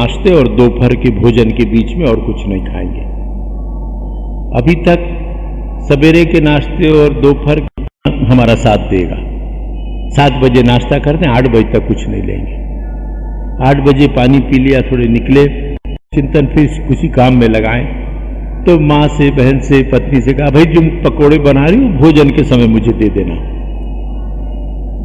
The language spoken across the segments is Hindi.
नाश्ते और दोपहर के भोजन के बीच में और कुछ नहीं खाएंगे। अभी तक सवेरे के नाश्ते और दोपहर हमारा साथ देगा। 7 बजे नाश्ता करते हैं, 8 बजे तक कुछ नहीं लेंगे। 8 बजे पानी पी लिया, थोड़े निकले, चिंतन फिर किसी काम में लगाएं। तो माँ से, बहन से, पत्नी से कहा, भाई तुम पकोड़े बना रही हो, भोजन के समय मुझे दे देना।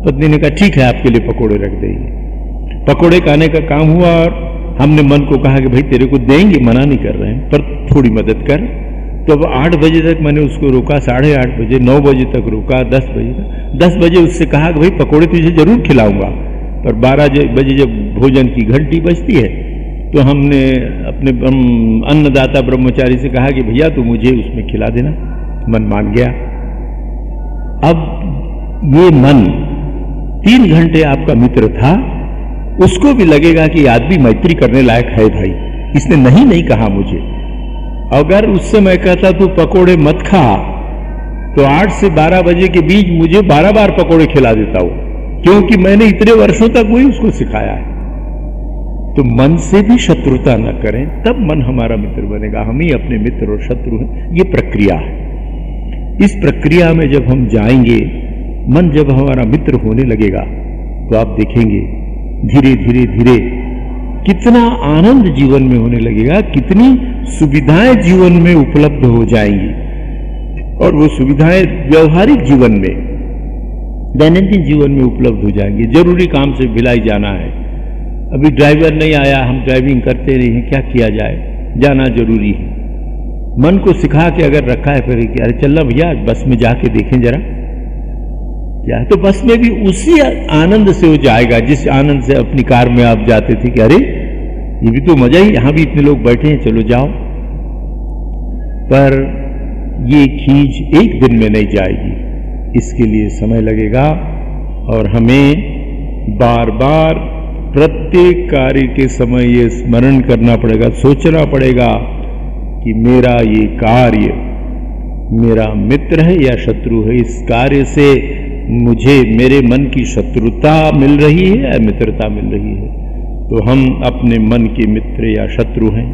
पत्नी ने कहा ठीक है, आपके लिए पकोड़े रख देंगे। पकोड़े खाने का काम हुआ और हमने मन को कहा कि भाई तेरे को देंगे, मना नहीं कर रहे हैं, पर थोड़ी मदद कर। तो अब 8 बजे तक मैंने उसको रोका, 8:30 बजे, 9 बजे तक रोका, 10 बजे तक। 10 बजे उससे कहा कि भाई पकोड़े तुझे जरूर खिलाऊंगा। पर 12 बजे जब भोजन की घंटी बजती है तो हमने अपने अन्नदाता ब्रह्मचारी से कहा कि भैया तू मुझे उसमें खिला देना। मन मान गया। अब ये मन 3 घंटे आपका मित्र था, उसको भी लगेगा कि आदमी मैत्री करने लायक है भाई, इसने नहीं कहा मुझे। अगर उससे मैं कहता तू पकोड़े मत खा, तो 8 से 12 बजे के बीच मुझे 12 बार पकोड़े खिला देता हूं, क्योंकि मैंने इतने वर्षों तक वही उसको सिखाया है। तो मन से भी शत्रुता न करें, तब मन हमारा मित्र बनेगा। हम ही अपने मित्र और शत्रु हैं। ये प्रक्रिया है। इस प्रक्रिया में जब हम जाएंगे, मन जब हमारा मित्र होने लगेगा, तो आप देखेंगे धीरे धीरे धीरे कितना आनंद जीवन में होने लगेगा, कितनी सुविधाएं जीवन में उपलब्ध हो जाएंगी। और वो सुविधाएं व्यवहारिक जीवन में, दैनंदिन जीवन में उपलब्ध हो जाएंगी। जरूरी काम से भिलाई जाना है, अभी ड्राइवर नहीं आया, हम ड्राइविंग करते नहीं हैं, क्या किया जाए, जाना जरूरी है। मन को सिखा के अगर रखा है फिर कि अरे चलना भैया बस में जाके देखें जरा क्या है, तो बस में भी उसी आनंद से हो जाएगा जिस आनंद से अपनी कार में आप जाते थे कि अरे ये भी तो मजा ही, यहां भी इतने लोग बैठे हैं, चलो जाओ। पर ये खींच एक दिन में नहीं जाएगी, इसके लिए समय लगेगा। और हमें बार बार प्रत्येक कार्य के समय ये स्मरण करना पड़ेगा, सोचना पड़ेगा कि मेरा ये कार्य मेरा मित्र है या शत्रु है। इस कार्य से मुझे मेरे मन की शत्रुता मिल रही है या मित्रता मिल रही है, तो हम अपने मन के मित्र या शत्रु हैं।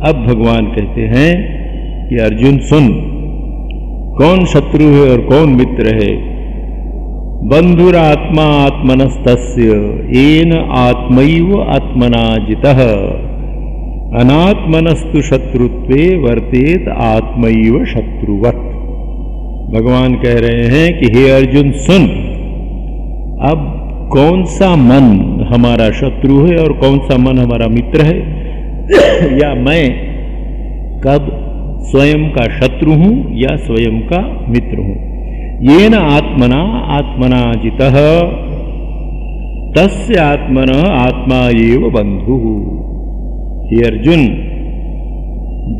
अब भगवान कहते हैं कि अर्जुन सुन, कौन शत्रु है और कौन मित्र है। बंधुरात्मा आत्मनस्तस्य येन आत्मैव आत्मना जितः अनात्मनस्तु शत्रुत्वे वर्तेत आत्मैव शत्रुवत्। भगवान कह रहे हैं कि हे अर्जुन सुन, अब कौन सा मन हमारा शत्रु है और कौन सा मन हमारा मित्र है, या मैं कब स्वयं का शत्रु हूं या स्वयं का मित्र हूं। येन आत्मना आत्मना जितः तस्य आत्मनः आत्मा एव बंधुः। हे अर्जुन,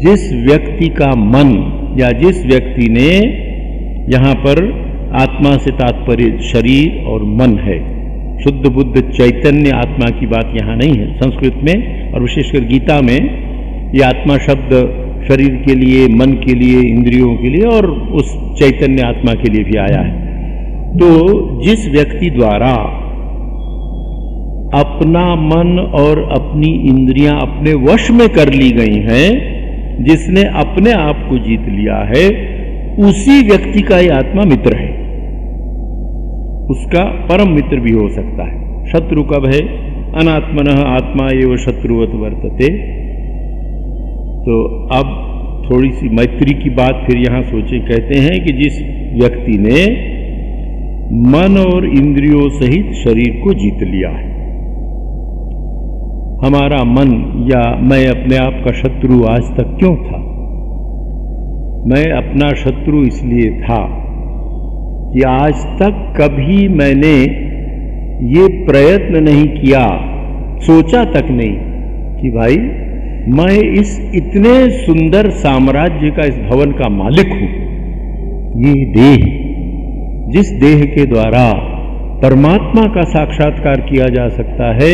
जिस व्यक्ति का मन या जिस व्यक्ति ने, यहां पर आत्मा से तात्पर्य शरीर और मन है, शुद्ध बुद्ध चैतन्य आत्मा की बात यहां नहीं है। संस्कृत में और विशेषकर गीता में ये आत्मा शब्द शरीर के लिए, मन के लिए, इंद्रियों के लिए और उस चैतन्य आत्मा के लिए भी आया है। तो जिस व्यक्ति द्वारा अपना मन और अपनी इंद्रियां अपने वश में कर ली गई हैं, जिसने अपने आप को जीत लिया है, उसी व्यक्ति का ये आत्मा मित्र है, उसका परम मित्र भी हो सकता है। शत्रु कब है? अनात्मनः आत्मा एव शत्रुवत् वर्तते। तो अब थोड़ी सी मैत्री की बात फिर यहां सोचें। कहते हैं कि जिस व्यक्ति ने मन और इंद्रियों सहित शरीर को जीत लिया है। हमारा मन या मैं अपने आप का शत्रु आज तक क्यों था? मैं अपना शत्रु इसलिए था कि आज तक कभी मैंने ये प्रयत्न नहीं किया, सोचा तक नहीं कि भाई मैं इस इतने सुंदर साम्राज्य का, इस भवन का मालिक हूं। ये देह, जिस देह के द्वारा परमात्मा का साक्षात्कार किया जा सकता है,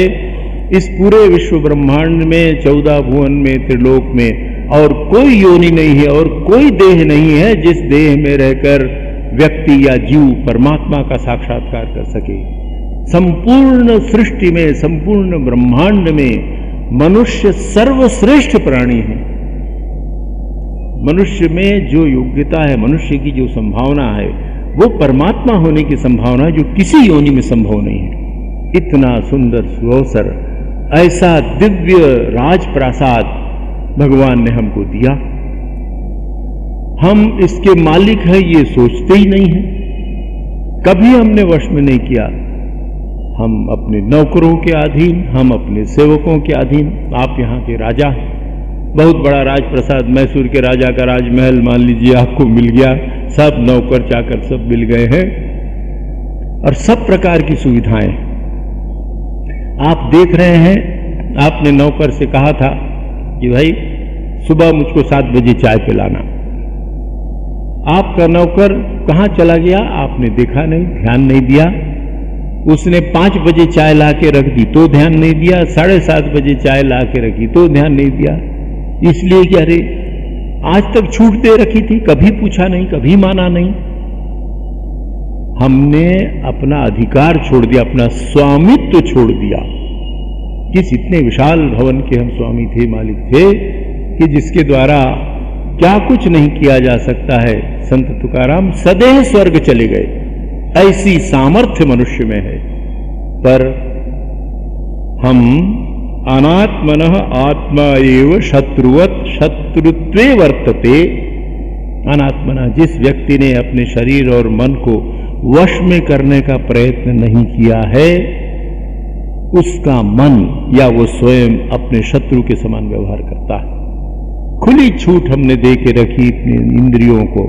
इस पूरे विश्व ब्रह्मांड में, 14 भुवन में, त्रिलोक में और कोई योनि नहीं है और कोई देह नहीं है जिस देह में रहकर व्यक्ति या जीव परमात्मा का साक्षात्कार कर सके। संपूर्ण सृष्टि में, संपूर्ण ब्रह्मांड में मनुष्य सर्वश्रेष्ठ प्राणी है। मनुष्य में जो योग्यता है, मनुष्य की जो संभावना है, वो परमात्मा होने की संभावना है, जो किसी योनि में संभव नहीं है। इतना सुंदर सुअवसर, ऐसा दिव्य राजप्रासाद भगवान ने हमको दिया। हम इसके मालिक हैं ये सोचते ही नहीं है, कभी हमने वश में नहीं किया। हम अपने नौकरों के अधीन, हम अपने सेवकों के अधीन। आप यहाँ के राजा हैं, बहुत बड़ा राजप्रसाद, मैसूर के राजा का राजमहल मान लीजिए आपको मिल गया, सब नौकर चाकर सब मिल गए हैं और सब प्रकार की सुविधाएं आप देख रहे हैं। आपने नौकर से कहा था कि भाई सुबह मुझको 7 बजे चाय पिलाना। आपका नौकर कहाँ चला गया आपने देखा नहीं, ध्यान नहीं दिया। उसने 5 बजे चाय ला के रख दी तो ध्यान नहीं दिया, 7:30 बजे चाय ला के रखी तो ध्यान नहीं दिया। इसलिए कि अरे आज तक छूट दे रखी थी, कभी पूछा नहीं, कभी माना नहीं। हमने अपना अधिकार छोड़ दिया, अपना स्वामित्व छोड़ दिया। किस इतने विशाल भवन के हम स्वामी थे, मालिक थे, कि जिसके द्वारा क्या कुछ नहीं किया जा सकता है। संत तुकाराम सदैव स्वर्ग चले गए, ऐसी सामर्थ्य मनुष्य में है। पर हम अनात्मनः आत्मा एव शत्रुवत् शत्रुत्वे वर्तते। अनात्मना, जिस व्यक्ति ने अपने शरीर और मन को वश में करने का प्रयत्न नहीं किया है, उसका मन या वो स्वयं अपने शत्रु के समान व्यवहार करता है। खुली छूट हमने दे के रखी इतनी इंद्रियों को,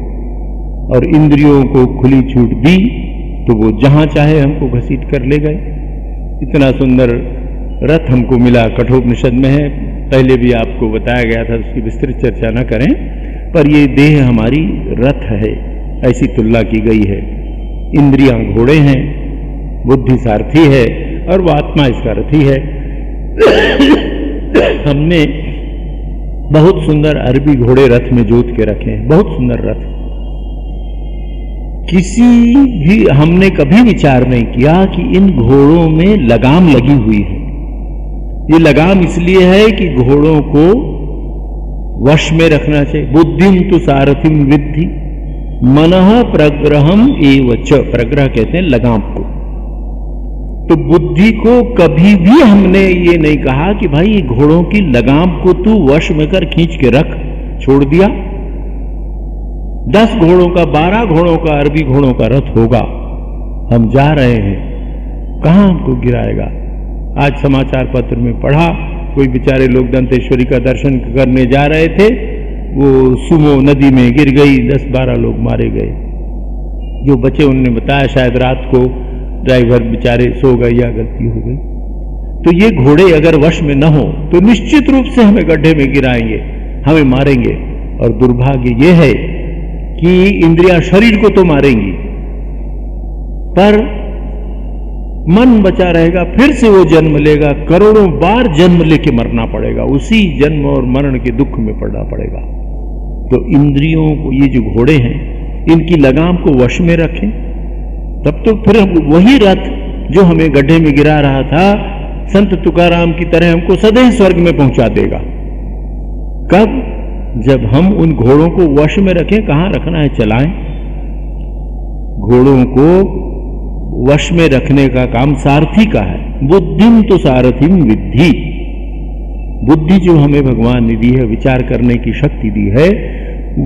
और इंद्रियों को खुली छूट दी तो वो जहां चाहे हमको घसीट कर ले गए। इतना सुंदर रथ हमको मिला, कठोपनिषद में है, पहले भी आपको बताया गया था, उसकी विस्तृत चर्चा न करें, पर ये देह हमारी रथ है, ऐसी तुलना की गई है। इंद्रियां घोड़े हैं, बुद्धि सारथी है और वो आत्मा इसका रथी है। हमने बहुत सुंदर अरबी घोड़े रथ में जोत के रखे हैं, बहुत सुंदर रथ। किसी भी हमने कभी विचार नहीं किया कि इन घोड़ों में लगाम लगी हुई है। ये लगाम इसलिए है कि घोड़ों को वश में रखना चाहिए। बुद्धिम तु सारथिम विद्धि मनः प्रग्रहम एवच। प्रग्रह कहते हैं लगाम को। तो बुद्धि को कभी भी हमने ये नहीं कहा कि भाई ये घोड़ों की लगाम को तू वश में कर खींच के रख, छोड़ दिया। 10 घोड़ों का, 12 घोड़ों का, अरबी घोड़ों का रथ होगा, हम जा रहे हैं, कहां हमको गिराएगा। आज समाचार पत्र में पढ़ा, कोई बेचारे लोग दंतेश्वरी का दर्शन करने जा रहे थे, वो सुमो नदी में गिर गई, 10-12 लोग मारे गए। जो बचे उन्होंने बताया शायद रात को ड्राइवर बेचारे सो गए या गलती हो गई। तो ये घोड़े अगर वश में न हो तो निश्चित रूप से हमें गड्ढे में गिराएंगे, हमें मारेंगे। और दुर्भाग्य ये है कि इंद्रियां शरीर को तो मारेंगी, पर मन बचा रहेगा, फिर से वो जन्म लेगा, करोड़ों बार जन्म लेके मरना पड़ेगा, उसी जन्म और मरण के दुख में पड़ना पड़ेगा। तो इंद्रियों को, ये जो घोड़े हैं, इनकी लगाम को वश में रखें, तब तो फिर वही रथ जो हमें गड्ढे में गिरा रहा था, संत तुकाराम की तरह हमको सदैव स्वर्ग में पहुंचा देगा। कब? जब हम उन घोड़ों को वश में रखें। कहां रखना है? चलाएं। घोड़ों को वश में रखने का काम सारथी का है। बुद्धिम तो सारथिम विद्धि। बुद्धि जो हमें भगवान ने दी है, विचार करने की शक्ति दी है,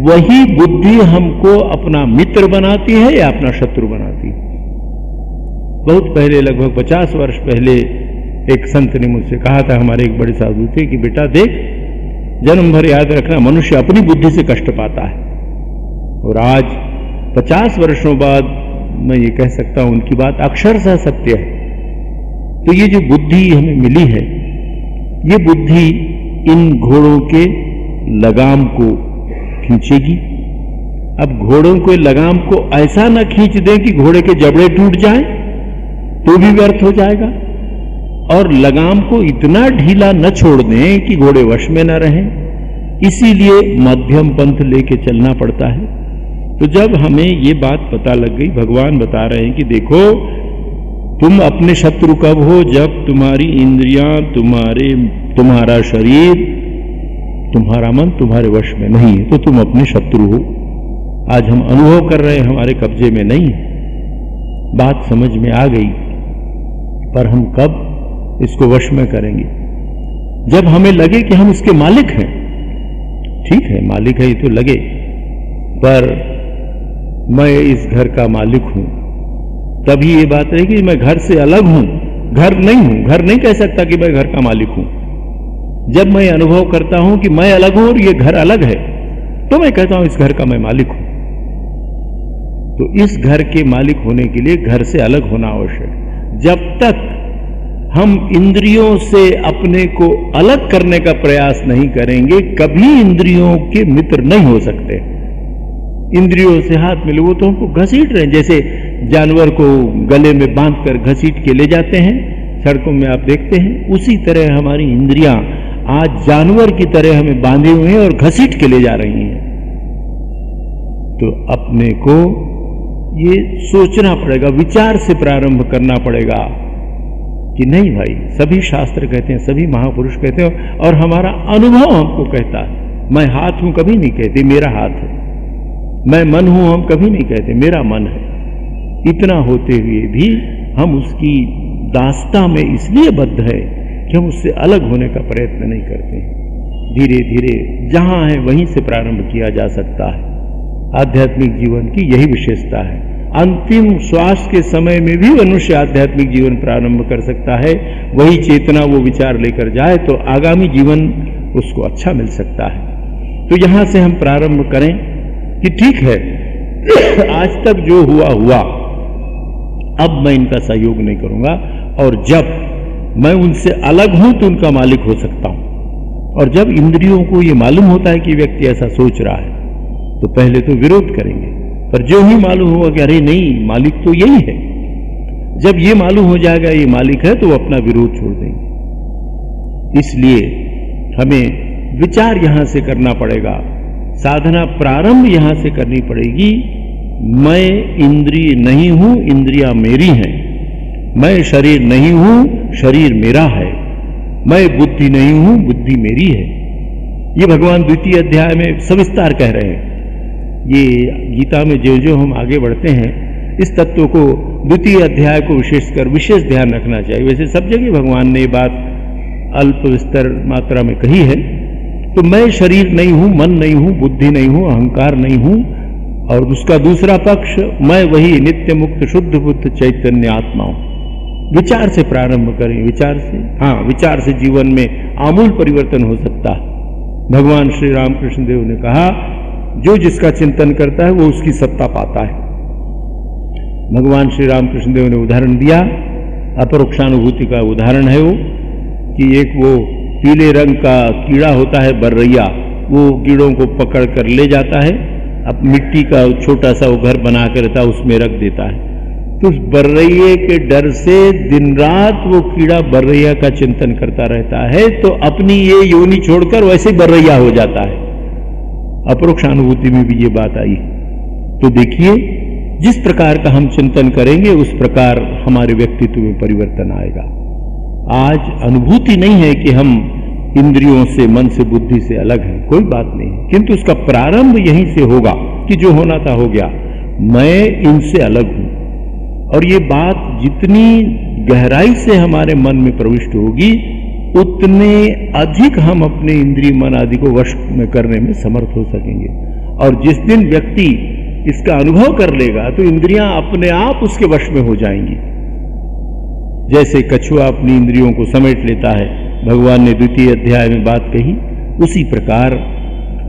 वही बुद्धि हमको अपना मित्र बनाती है या अपना शत्रु बनाती है। बहुत पहले, लगभग 50 वर्ष पहले, एक संत ने मुझसे कहा था, हमारे एक बड़े साधु थे, कि बेटा देख, जन्म भर याद रखना, मनुष्य अपनी बुद्धि से कष्ट पाता है। और आज 50 वर्षों बाद मैं ये कह सकता हूं, उनकी बात अक्षरशः सत्य है। तो ये जो बुद्धि हमें मिली है, ये बुद्धि इन घोड़ों के लगाम को खींचेगी। अब घोड़ों के लगाम को ऐसा न खींच दें कि घोड़े के जबड़े टूट जाएं, तो भी व्यर्थ हो जाएगा। और लगाम को इतना ढीला न छोड़ दें कि घोड़े वश में न रहें। इसीलिए मध्यम पंथ लेके चलना पड़ता है। तो जब हमें ये बात पता लग गई, भगवान बता रहे हैं कि देखो, तुम अपने शत्रु कब हो? जब तुम्हारी इंद्रियां, तुम्हारा शरीर, तुम्हारा मन तुम्हारे वश में नहीं है तो तुम अपने शत्रु हो। आज हम अनुभव कर रहे हैं हमारे कब्जे में नहीं है, बात समझ में आ गई, पर हम कब इसको वश में करेंगे? जब हमें लगे कि हम इसके मालिक हैं। ठीक है, मालिक है ये तो लगे, पर मैं इस घर का मालिक हूं, तभी ये बात रही कि मैं घर से अलग हूं, घर नहीं हूं। घर नहीं कह सकता कि मैं घर का मालिक हूं। जब मैं अनुभव करता हूं कि मैं अलग हूं और ये घर अलग है, तो मैं कहता हूं इस घर का मैं मालिक हूं। तो इस घर के मालिक होने के लिए घर से अलग होना आवश्यक है। जब तक हम इंद्रियों से अपने को अलग करने का प्रयास नहीं करेंगे, कभी इंद्रियों के मित्र नहीं हो सकते। इंद्रियों से हाथ मिले, वो तो हमको घसीट रहे हैं, जैसे जानवर को गले में बांधकर घसीट के ले जाते हैं, सड़कों में आप देखते हैं। उसी तरह हमारी इंद्रियां आज जानवर की तरह हमें बांधे हुए हैं और घसीट के ले जा रही हैं। तो अपने को ये सोचना पड़ेगा, विचार से प्रारंभ करना पड़ेगा कि नहीं भाई, सभी शास्त्र कहते हैं, सभी महापुरुष कहते हैं और हमारा अनुभव हमको कहता है। मैं हाथ हूं कभी नहीं कहते, मेरा हाथ है। मैं मन हूं हम कभी नहीं कहते, मेरा मन है। इतना होते हुए भी हम उसकी दास्ता में इसलिए बद्ध है कि हम उससे अलग होने का प्रयत्न नहीं करते। धीरे धीरे जहां है वहीं से प्रारंभ किया जा सकता है। आध्यात्मिक जीवन की यही विशेषता है। अंतिम श्वास के समय में भी मनुष्य आध्यात्मिक जीवन प्रारंभ कर सकता है। वही चेतना वो विचार लेकर जाए तो आगामी जीवन उसको अच्छा मिल सकता है। तो यहां से हम प्रारंभ करें कि ठीक है, आज तक जो हुआ हुआ, अब मैं इनका सहयोग नहीं करूंगा, और जब मैं उनसे अलग हूं तो उनका मालिक हो सकता हूं। और जब इंद्रियों को ये मालूम होता है कि व्यक्ति ऐसा सोच रहा है तो पहले तो विरोध करेंगे, पर जो ही मालूम होगा कि अरे नहीं, मालिक तो यही है, जब ये मालूम हो जाएगा ये मालिक है तो वो अपना विरोध छोड़ देंगे। इसलिए हमें विचार यहां से करना पड़ेगा, साधना प्रारंभ यहां से करनी पड़ेगी। मैं इंद्रिय नहीं हूं, इंद्रियां मेरी हैं। मैं शरीर नहीं हूं, शरीर मेरा है। मैं बुद्धि नहीं हूं, बुद्धि मेरी है। ये भगवान द्वितीय अध्याय में सविस्तार कह रहे हैं। ये गीता में जो जो हम आगे बढ़ते हैं, इस तत्व को, द्वितीय अध्याय को विशेषकर विशेष ध्यान रखना चाहिए। वैसे सब जगह भगवान ने ये बात अल्प विस्तर मात्रा में कही है। तो मैं शरीर नहीं हूं, मन नहीं हूं, बुद्धि नहीं हूं, अहंकार नहीं हूं, और उसका दूसरा पक्ष मैं वही नित्य मुक्त शुद्ध बुद्ध चैतन्य आत्मा हूं। विचार से प्रारंभ करें, विचार से, हाँ, विचार से जीवन में आमूल परिवर्तन हो सकता है। भगवान श्री रामकृष्ण देव ने कहा, जो जिसका चिंतन करता है वो उसकी सत्ता पाता है। भगवान श्री रामकृष्ण देव ने उदाहरण दिया, अपरोक्षानुभूति का उदाहरण है वो, कि एक वो पीले रंग का कीड़ा होता है बर्रैया, वो कीड़ों को पकड़ कर ले जाता है, अब मिट्टी का छोटा सा वो घर बना कर रहता है, उसमें रख देता है। तो उस बर्रैये के डर से दिन रात वो कीड़ा बर्रैया का चिंतन करता रहता है, तो अपनी ये योनि छोड़कर वैसे बर्रैया हो जाता है। अपरोक्षानुभूति में भी ये बात आई। तो देखिए, जिस प्रकार का हम चिंतन करेंगे उस प्रकार हमारे व्यक्तित्व में परिवर्तन आएगा। आज अनुभूति नहीं है कि हम इंद्रियों से, मन से, बुद्धि से अलग हैं, कोई बात नहीं, किंतु उसका प्रारंभ यहीं से होगा कि जो होना था हो गया, मैं इनसे अलग हूं। और ये बात जितनी गहराई से हमारे मन में प्रविष्ट होगी, उतने अधिक हम अपने इंद्रिय मन आदि को वश में करने में समर्थ हो सकेंगे। और जिस दिन व्यक्ति इसका अनुभव कर लेगा तो इंद्रियां अपने आप उसके वश में हो जाएंगी। जैसे कछुआ अपनी इंद्रियों को समेट लेता है, भगवान ने द्वितीय अध्याय में बात कही, उसी प्रकार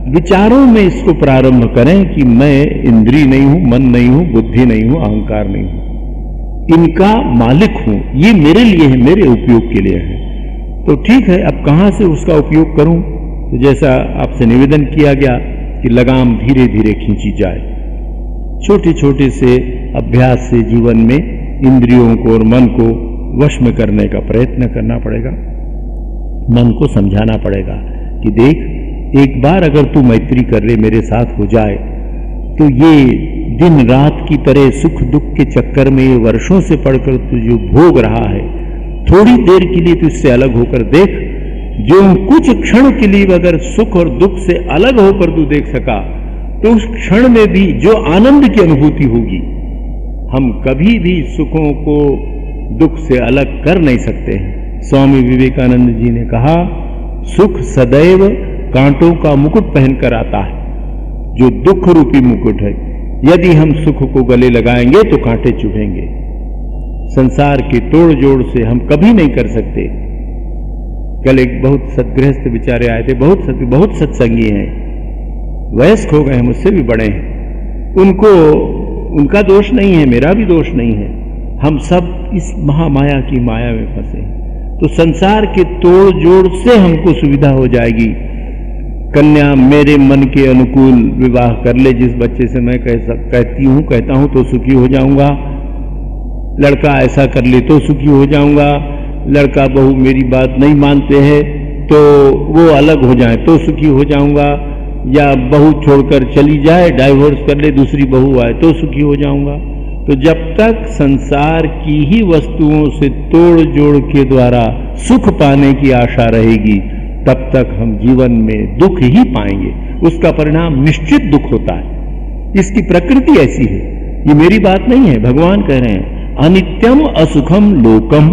विचारों में इसको प्रारंभ करें कि मैं इंद्रिय नहीं हूं, मन नहीं हूं, बुद्धि नहीं हूं, अहंकार नहीं हूं, इनका मालिक हूं, ये मेरे लिए है, मेरे उपयोग के लिए है। तो ठीक है, अब कहां से उसका उपयोग करूं? तो जैसा आपसे निवेदन किया गया कि लगाम धीरे धीरे खींची जाए, छोटे छोटे से अभ्यास से जीवन में इंद्रियों को और मन को वश में करने का प्रयत्न करना पड़ेगा। मन को समझाना पड़ेगा कि देख, एक बार अगर तू मैत्री कर ले, मेरे साथ हो जाए, तो ये दिन रात की तरह सुख दुख के चक्कर में वर्षों से पड़कर तू जो भोग रहा है, थोड़ी देर के लिए तू इससे अलग होकर देख। जो कुछ क्षण के लिए अगर सुख और दुख से अलग होकर तू देख सका, तो उस क्षण में भी जो आनंद की अनुभूति होगी, हम कभी भी सुखों को दुख से अलग कर नहीं सकते हैं। स्वामी विवेकानंद जी ने कहा, सुख सदैव कांटों का मुकुट पहनकर आता है, जो दुख रूपी मुकुट है। यदि हम सुख को गले लगाएंगे तो कांटे चुभेंगे। संसार के तोड़ जोड़ से हम कभी नहीं कर सकते। कल एक बहुत सदगृहस्थ बेचारे आए थे, बहुत सत्संगी हैं, वयस्क हो गए हैं, मुझसे भी बड़े हैं। उनका दोष नहीं है, मेरा भी दोष नहीं है। हम सब इस महामाया की माया में फंसे हैं। तो संसार के तोड़ जोड़ से हमको सुविधा हो जाएगी। कन्या मेरे मन के अनुकूल विवाह कर ले, जिस बच्चे से मैं कहता हूं तो सुखी हो जाऊंगा। लड़का ऐसा कर ले तो सुखी हो जाऊंगा। लड़का बहू मेरी बात नहीं मानते हैं तो वो अलग हो जाए तो सुखी हो जाऊंगा। या बहू छोड़कर चली जाए, डाइवोर्स कर ले, दूसरी बहू आए तो सुखी हो जाऊंगा। तो जब तक संसार की ही वस्तुओं से तोड़ जोड़ के द्वारा सुख पाने की आशा रहेगी, तब तक हम जीवन में दुख ही पाएंगे। उसका परिणाम निश्चित दुख होता है। इसकी प्रकृति ऐसी है। ये मेरी बात नहीं है, भगवान कह रहे हैं, अनित्यम असुखम लोकम।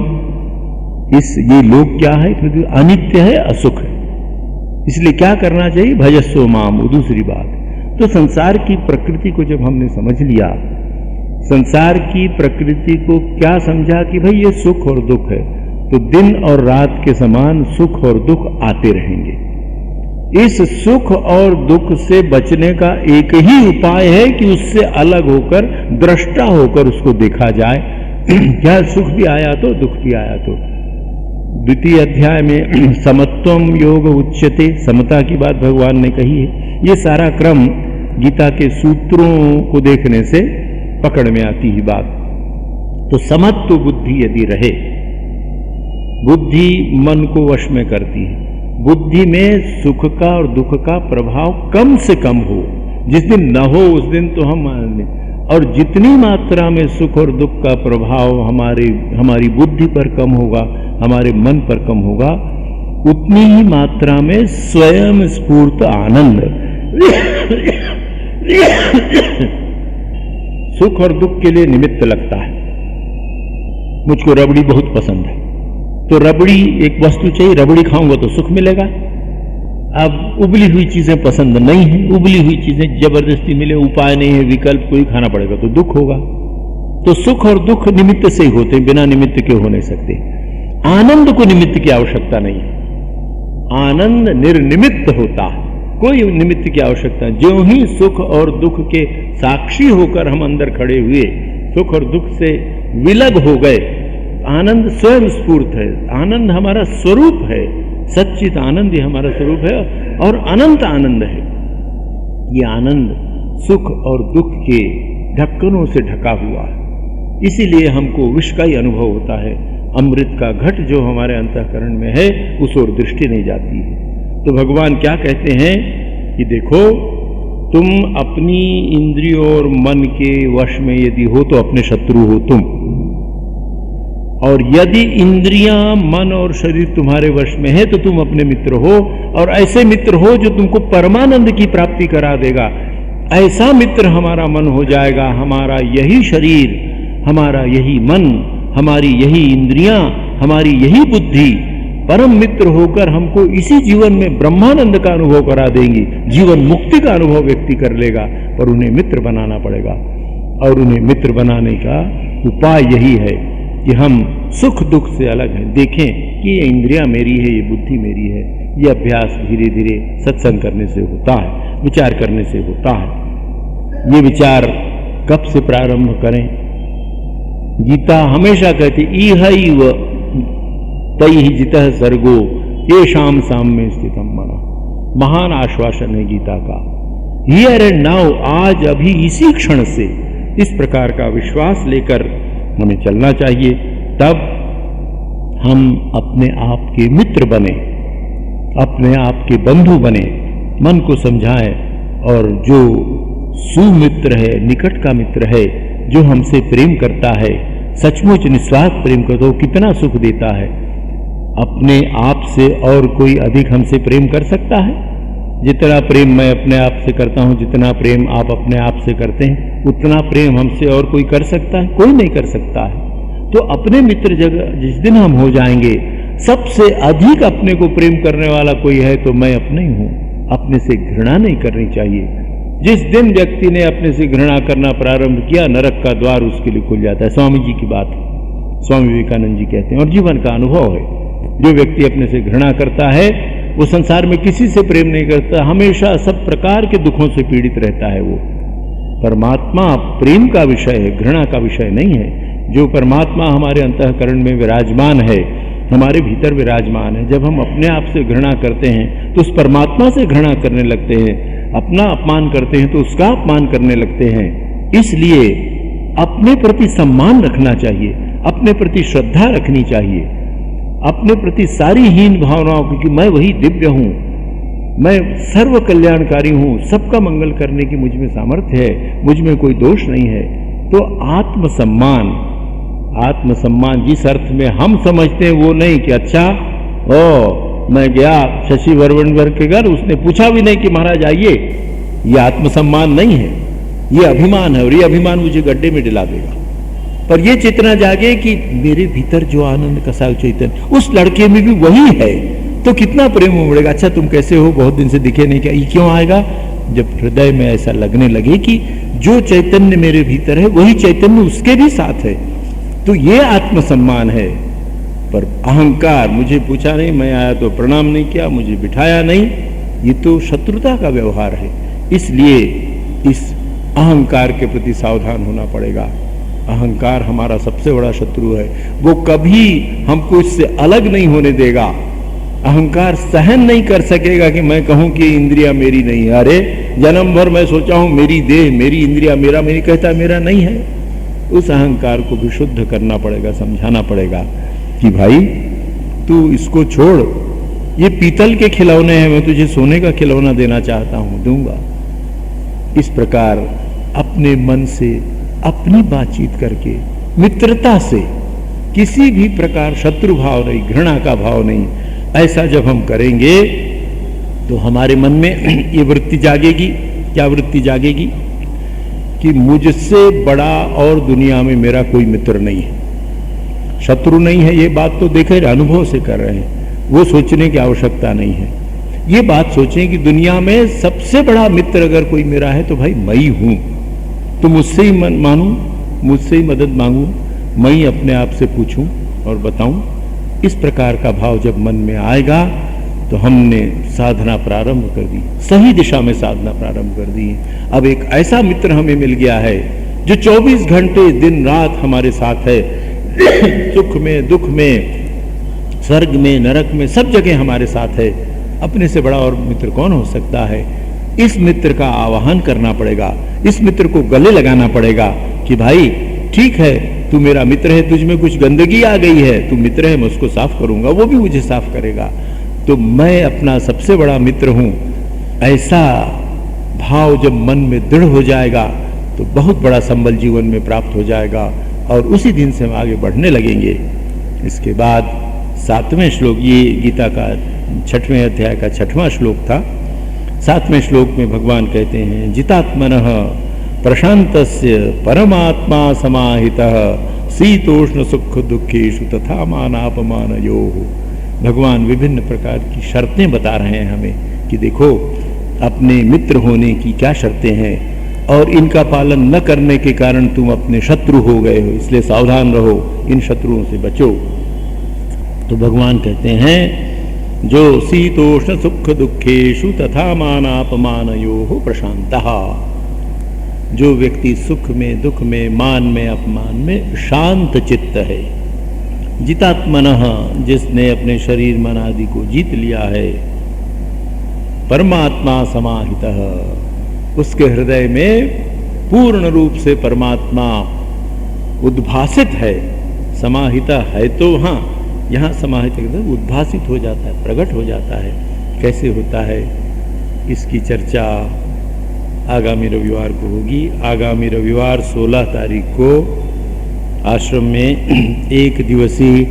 ये लोक क्या है? अनित्य है, असुख है। इसलिए क्या करना चाहिए? भजस्व माम। दूसरी बात, तो संसार की प्रकृति को जब हमने समझ लिया, संसार की प्रकृति को क्या समझा कि भाई ये सुख और दुख है, तो दिन और रात के समान सुख और दुख आते रहेंगे। इस सुख और दुख से बचने का एक ही उपाय है कि उससे अलग होकर, दृष्टा होकर उसको देखा जाए। क्या सुख भी आया तो दुख भी आया तो। द्वितीय अध्याय में समत्वम योग उच्यते, समता की बात भगवान ने कही है। ये सारा क्रम गीता के सूत्रों को देखने से पकड़ में आती ही बात। तो समत्व बुद्धि यदि रहे, बुद्धि मन को वश में करती है। बुद्धि में सुख का और दुख का प्रभाव कम से कम हो। जिस दिन न हो उस दिन तो हम मान लें। और जितनी मात्रा में सुख और दुख का प्रभाव हमारी बुद्धि पर कम होगा, हमारे मन पर कम होगा, उतनी ही मात्रा में स्वयं स्फूर्त आनंद सुख और दुख के लिए निमित्त लगता है। मुझको रबड़ी बहुत पसंद है, तो रबड़ी एक वस्तु चाहिए, रबड़ी खाऊंगा तो सुख मिलेगा। अब उबली हुई चीजें पसंद नहीं है, उबली हुई चीजें जबरदस्ती मिले, उपाय नहीं है, विकल्प कोई खाना पड़ेगा तो दुख होगा। तो सुख और दुख निमित्त से ही होते हैं, बिना निमित्त के हो नहीं सकते। आनंद को निमित्त की आवश्यकता नहीं है, आनंद निर्निमित्त होता है, कोई निमित्त की आवश्यकता। ज्यों ही सुख और दुख के साक्षी होकर हम अंदर खड़े हुए, सुख और दुख से विलग हो गए, आनंद स्वयं स्फूर्त है। आनंद हमारा स्वरूप है, सच्चित आनंद ही हमारा स्वरूप है और अनंत आनंद है। ये आनंद सुख और दुख के ढक्कनों से ढका हुआ है, इसीलिए हमको विष का ही अनुभव होता है। अमृत का घट जो हमारे अंतःकरण में है, उस ओर दृष्टि नहीं जाती है। तो भगवान क्या कहते हैं कि देखो, तुम अपनी इंद्रियों और मन के वश में यदि हो तो अपने शत्रु हो तुम, और यदि इंद्रियां, मन और शरीर तुम्हारे वश में है तो तुम अपने मित्र हो। और ऐसे मित्र हो जो तुमको परमानंद की प्राप्ति करा देगा। ऐसा मित्र हमारा मन हो जाएगा। हमारा यही शरीर, हमारा यही मन, हमारी यही इंद्रियां, हमारी यही बुद्धि परम मित्र होकर हमको इसी जीवन में ब्रह्मानंद का अनुभव करा देंगी। जीवन मुक्ति का अनुभव व्यक्ति कर लेगा, पर उन्हें मित्र बनाना पड़ेगा। और उन्हें मित्र बनाने का उपाय यही है कि हम सुख दुख से अलग हैं। देखें कि ये इंद्रियां मेरी है, ये बुद्धि मेरी है। ये अभ्यास धीरे धीरे सत्संग करने से होता है, विचार करने से होता है। ये विचार कब से प्रारंभ करें? गीता हमेशा कहती इहैव तैहि जितः सर्गो येषां साम्ये स्थितं मनः। महान आश्वासन है गीता का। हियर एंड नाउ, आज अभी इसी क्षण से इस प्रकार का विश्वास लेकर हमें चलना चाहिए। तब हम अपने आप के मित्र बने, अपने आप के बंधु बने, मन को समझाएं और जो सुमित्र है, निकट का मित्र है, जो हमसे प्रेम करता है, सचमुच निस्वार्थ प्रेम करता है, वो कितना सुख देता है। अपने आप से और कोई अधिक हमसे प्रेम कर सकता है? जितना प्रेम मैं अपने आप से करता हूं, जितना प्रेम आप अपने आप से करते हैं, उतना प्रेम हमसे और कोई कर सकता है? कोई नहीं कर सकता है। तो अपने मित्र जगह जिस दिन हम हो जाएंगे, सबसे अधिक अपने को प्रेम करने वाला कोई है तो मैं अपने ही हूं। अपने से घृणा नहीं करनी चाहिए। जिस दिन व्यक्ति ने अपने से घृणा करना प्रारंभ किया, नरक का द्वार उसके लिए खुल जाता है। स्वामी जी की बात है, स्वामी विवेकानंद जी कहते हैं, और जीवन का अनुभव है। जो व्यक्ति अपने से घृणा करता है वो संसार में किसी से प्रेम नहीं करता, हमेशा सब प्रकार के दुखों से पीड़ित रहता है। वो परमात्मा प्रेम का विषय है, घृणा का विषय नहीं है। जो परमात्मा हमारे अंतःकरण में विराजमान है, हमारे भीतर विराजमान है, जब हम अपने आप से घृणा करते हैं तो उस परमात्मा से घृणा करने लगते हैं। अपना अपमान करते हैं तो उसका अपमान करने लगते हैं। इसलिए अपने प्रति सम्मान रखना चाहिए, अपने प्रति श्रद्धा रखनी चाहिए, अपने प्रति सारी हीन भावनाओं, क्योंकि मैं वही दिव्य हूं, मैं सर्व कल्याणकारी हूं, सबका मंगल करने की मुझ में सामर्थ्य है, मुझ में कोई दोष नहीं है। तो आत्मसम्मान, आत्मसम्मान जिस अर्थ में हम समझते हैं वो नहीं कि अच्छा मैं गया शशि वर्मन के घर, उसने पूछा भी नहीं कि महाराज आइए, ये आत्मसम्मान नहीं है, ये अभिमान है, और ये अभिमान मुझे गड्ढे में डिला देगा। पर ये चेतना जागे कि मेरे भीतर जो आनंद का सागर चैतन्य, उस लड़के में भी वही है, तो कितना प्रेम उमड़ेगा। अच्छा तुम कैसे हो, बहुत दिन से दिखे नहीं, क्या ये क्यों आएगा? जब हृदय में ऐसा लगने लगे कि जो चैतन्य मेरे भीतर है वही चैतन्य उसके भी साथ है, तो ये आत्मसम्मान है। पर अहंकार, मुझे पूछा नहीं, मैं आया तो प्रणाम नहीं किया, मुझे बिठाया नहीं, ये तो शत्रुता का व्यवहार है। इसलिए इस अहंकार के प्रति सावधान होना पड़ेगा। अहंकार हमारा सबसे बड़ा शत्रु है, वो कभी हमको इससे अलग नहीं होने देगा। अहंकार सहन नहीं कर सकेगा कि मैं कहूं कि इंद्रिया मेरी नहीं है। अरे जन्म भर मैं सोचा हूं मेरी देह, मेरी इंद्रिया, मेरा मेरी, कहता मेरा नहीं है। उस अहंकार को भी शुद्ध करना पड़ेगा, समझाना पड़ेगा कि भाई तू इसको छोड़, ये पीतल के खिलौने हैं, मैं तुझे सोने का खिलौना देना चाहता हूं, दूंगा। इस प्रकार अपने मन से अपनी बातचीत करके, मित्रता से, किसी भी प्रकार शत्रु भाव नहीं, घृणा का भाव नहीं, ऐसा जब हम करेंगे तो हमारे मन में ये वृत्ति जागेगी। क्या वृत्ति जागेगी? कि मुझसे बड़ा और दुनिया में मेरा कोई मित्र नहीं है, शत्रु नहीं है। ये बात तो देखे अनुभव से कर रहे हैं, वो सोचने की आवश्यकता नहीं है। ये बात सोचें कि दुनिया में सबसे बड़ा मित्र अगर कोई मेरा है तो भाई मैं ही हूं। तो मुझसे ही मानूं, मुझसे ही मदद मांगूं, मैं ही अपने आप से पूछूं और बताऊं। इस प्रकार का भाव जब मन में आएगा तो हमने साधना प्रारंभ कर दी, सही दिशा में साधना प्रारंभ कर दी। अब एक ऐसा मित्र हमें मिल गया है जो 24 घंटे दिन रात हमारे साथ है, सुख में, दुख में, स्वर्ग में, नरक में, सब जगह हमारे साथ है। अपने से बड़ा और मित्र कौन हो सकता है? इस मित्र का आवाहन करना पड़ेगा, इस मित्र को गले लगाना पड़ेगा कि भाई ठीक है, तू मेरा मित्र है, तुझ में कुछ गंदगी आ गई है, तू मित्र है, मैं उसको साफ करूंगा, वो भी मुझे साफ करेगा। तो मैं अपना सबसे बड़ा मित्र हूं, ऐसा भाव जब मन में दृढ़ हो जाएगा तो बहुत बड़ा संबल जीवन में प्राप्त हो जाएगा, और उसी दिन से हम आगे बढ़ने लगेंगे। इसके बाद 7वें श्लोक, ये गीता का 6वें अध्याय का 6वां श्लोक था। 7वें श्लोक में भगवान कहते हैं, जितात्मनः प्रशांतस्य परमात्मा समाहितः शीतोष्ण सुख दुखेषु तथा मानापमानयोः। भगवान विभिन्न प्रकार की शर्तें बता रहे हैं हमें कि देखो अपने मित्र होने की क्या शर्तें हैं, और इनका पालन न करने के कारण तुम अपने शत्रु हो गए हो, इसलिए सावधान रहो, इन शत्रुओं से बचो। तो भगवान कहते हैं, जो शीतोष्ण सुख दुखेषु तथा मानापमानयोः प्रशांतः, जो व्यक्ति सुख में, दुख में, मान में, अपमान में शांत चित्त है। जितात्मनः, जिसने अपने शरीर मन आदि को जीत लिया है। परमात्मा समाहितः, उसके हृदय में पूर्ण रूप से परमात्मा उद्भासित है। समाहिता है तो हाँ, यहाँ समाहित उद्भासित हो जाता है, प्रकट हो जाता है। कैसे होता है इसकी चर्चा आगामी रविवार को होगी। आगामी रविवार 16 तारीख को आश्रम में 1 दिवसीय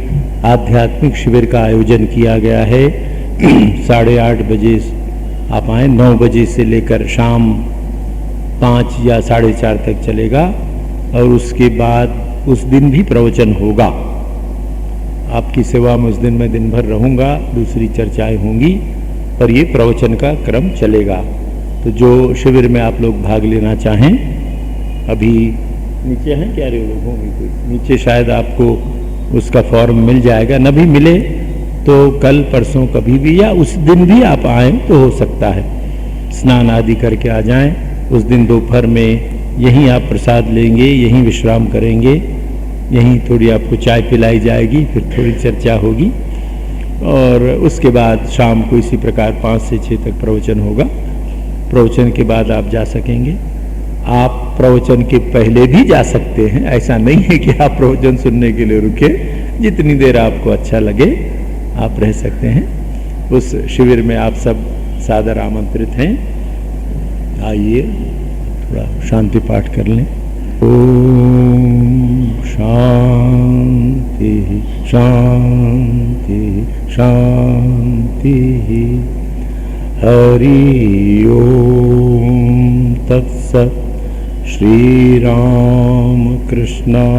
आध्यात्मिक शिविर का आयोजन किया गया है। 8:30 बजे आप आएँ, 9 बजे से लेकर शाम 5 या 4:30 तक चलेगा और उसके बाद उस दिन भी प्रवचन होगा। आपकी सेवा में उस दिन मैं दिन भर रहूँगा, दूसरी चर्चाएं होंगी, पर ये प्रवचन का क्रम चलेगा। तो जो शिविर में आप लोग भाग लेना चाहें, अभी नीचे हैं क्या रे लोग होंगे कोई, नीचे शायद आपको उसका फॉर्म मिल जाएगा, न भी मिले तो कल परसों कभी भी या उस दिन भी आप आएँ तो हो सकता है। स्नान आदि करके आ जाएं। उस दिन दोपहर में यहीं आप प्रसाद लेंगे, यहीं विश्राम करेंगे, यहीं थोड़ी आपको चाय पिलाई जाएगी, फिर थोड़ी चर्चा होगी और उसके बाद शाम को इसी प्रकार 5 से 6 तक प्रवचन होगा। प्रवचन के बाद आप जा सकेंगे। आप प्रवचन के पहले भी जा सकते हैं, ऐसा नहीं है कि आप प्रवचन सुनने के लिए रुके। जितनी देर आपको अच्छा लगे आप रह सकते हैं। उस शिविर में आप सब सादर आमंत्रित हैं। आइए थोड़ा शांति पाठ कर लें। ओम शांति शांति शांति। हरि ओम तत्सत्। श्री राम कृष्णार्पणमस्तु।